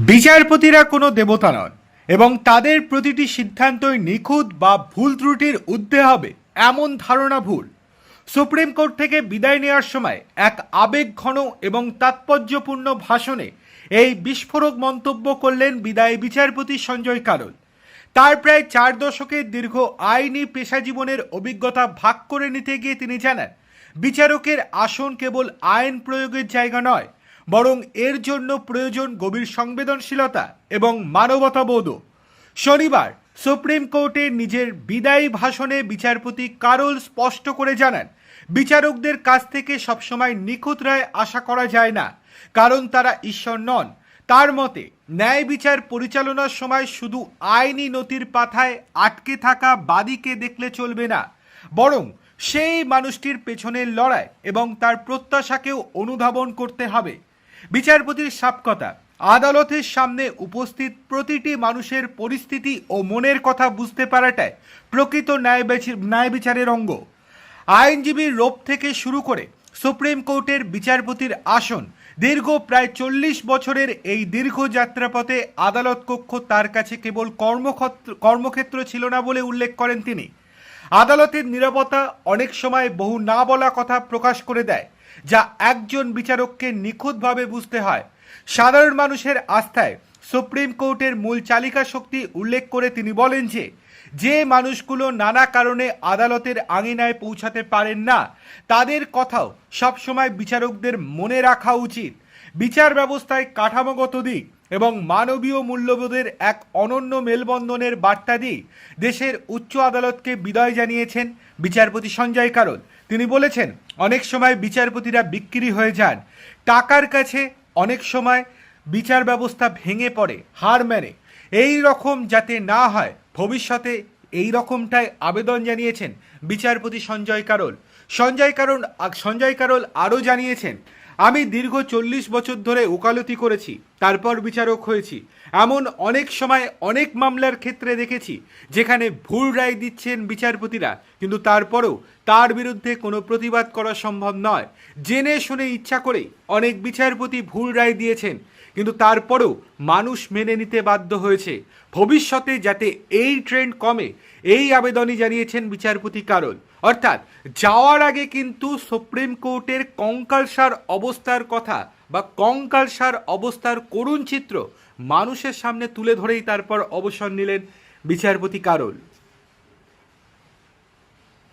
বিচারপতিরা কোনো দেবতা নন এবং তাদের প্রতিটি সিদ্ধান্তই নিখুঁত বা ভুল ত্রুটির ঊর্ধ্বে হবে এমন ধারণা ভুল। সুপ্রিম কোর্ট থেকে বিদায় নেওয়ার সময় এক আবেগঘন এবং তাৎপর্যপূর্ণ ভাষণে এই বিস্ফোরক মন্তব্য করলেন বিদায়ী বিচারপতি সঞ্জয় কারোল। তার প্রায় 4 দশকের দীর্ঘ আইনি পেশা জীবনের অভিজ্ঞতা ভাগ করে নিতে গিয়ে তিনি জানান, বিচারকের আসন কেবল আইন প্রয়োগের জায়গা নয়, বরং এর জন্য প্রয়োজন গভীর সংবেদনশীলতা এবং মানবতাবোধও। শনিবার সুপ্রিম কোর্টে নিজের বিদায়ী ভাষণে বিচারপতি কারোল স্পষ্ট করে জানান, বিচারকদের কাছ থেকে সবসময় নিখুঁত রায় আশা করা যায় না, কারণ তারা ঈশ্বর নন। তার মতে ন্যায় বিচার পরিচালনার সময় শুধু আইনি নথির পাতায় আটকে থাকা বাদীকে দেখলে চলবে না, বরং সেই মানুষটির পেছনের লড়াই এবং তার প্রত্যাশাকেও অনুধাবন করতে হবে। বিচারপতির সাফ কথা, আদালতের সামনে উপস্থিত প্রতিটি মানুষের পরিস্থিতি ও মনের কথা বুঝতে পারাটাই প্রকৃত ন্যায় বিচারের অঙ্গ। আইনজীবীর রোপ থেকে শুরু করে সুপ্রিম কোর্টের বিচারপতির আসন, দীর্ঘ প্রায় 40 বছরের এই দীর্ঘ যাত্রাপথে আদালত কক্ষ তার কাছে কেবল কর্মক্ষেত্র ছিল না বলে উল্লেখ করেন তিনি। আদালতের নীরবতা অনেক সময় বহু না বলা কথা প্রকাশ করে দেয়, যা একজন বিচারককে নিখুঁতভাবে বুঝতে হয়। সাধারণ মানুষের আস্থায় সুপ্রিম কোর্টের মূল চালিকা শক্তি উল্লেখ করে তিনি বলেন যে মানুষগুলো নানা কারণে আদালতের আঙিনায় পৌঁছাতে পারেন না, তাদের কথাও সবসময় বিচারকদের মনে রাখা উচিত। বিচার ব্যবস্থায় কাঠামোগত দিক এবং মানবীয় মূল্যবোধের এক অনন্য মেলবন্ধনের বার্তা দিয়ে দেশের উচ্চ আদালতকে বিদায় জানিয়েছেন বিচারপতি সঞ্জয় কারোল। তিনি বলেছেন, অনেক সময় বিচারপতিরা বিক্রি হয়ে যান টাকার কাছে, অনেক সময় বিচার ব্যবস্থা ভেঙে পড়ে, হার মানে। এই রকম যাতে না হয় ভবিষ্যতে, এই রকমটাই আবেদন জানিয়েছেন বিচারপতি সঞ্জয় কারোল। সঞ্জয় কারোল আরও জানিয়েছেন, আমি দীর্ঘ 40 বছর ধরে ওকালতি করেছি, তারপর বিচারক হয়েছি। এমন অনেক সময় অনেক মামলার ক্ষেত্রে দেখেছি যেখানে ভুল রায় দিচ্ছেন বিচারপতিরা, কিন্তু তারপরেও তার বিরুদ্ধে কোনো প্রতিবাদ করা সম্ভব নয়। জেনে শুনে ইচ্ছা করে অনেক বিচারপতি ভুল রায় দিয়েছেন, কিন্তু তারপরেও মানুষ মেনে নিতে বাধ্য হয়েছে। ভবিষ্যতে যাতে এই ট্রেন্ড কমে, এই আবেদনই জানিয়েছেন বিচারপতি কারোল। অর্থাৎ যাওয়ার আগে কিন্তু সুপ্রিম কোর্টের কঙ্কালসার অবস্থার কথা বা কঙ্কালসার অবস্থার করুণ চিত্র মানুষের সামনে তুলে ধরেই তারপর অবসর নিলেন বিচারপতি কারোল।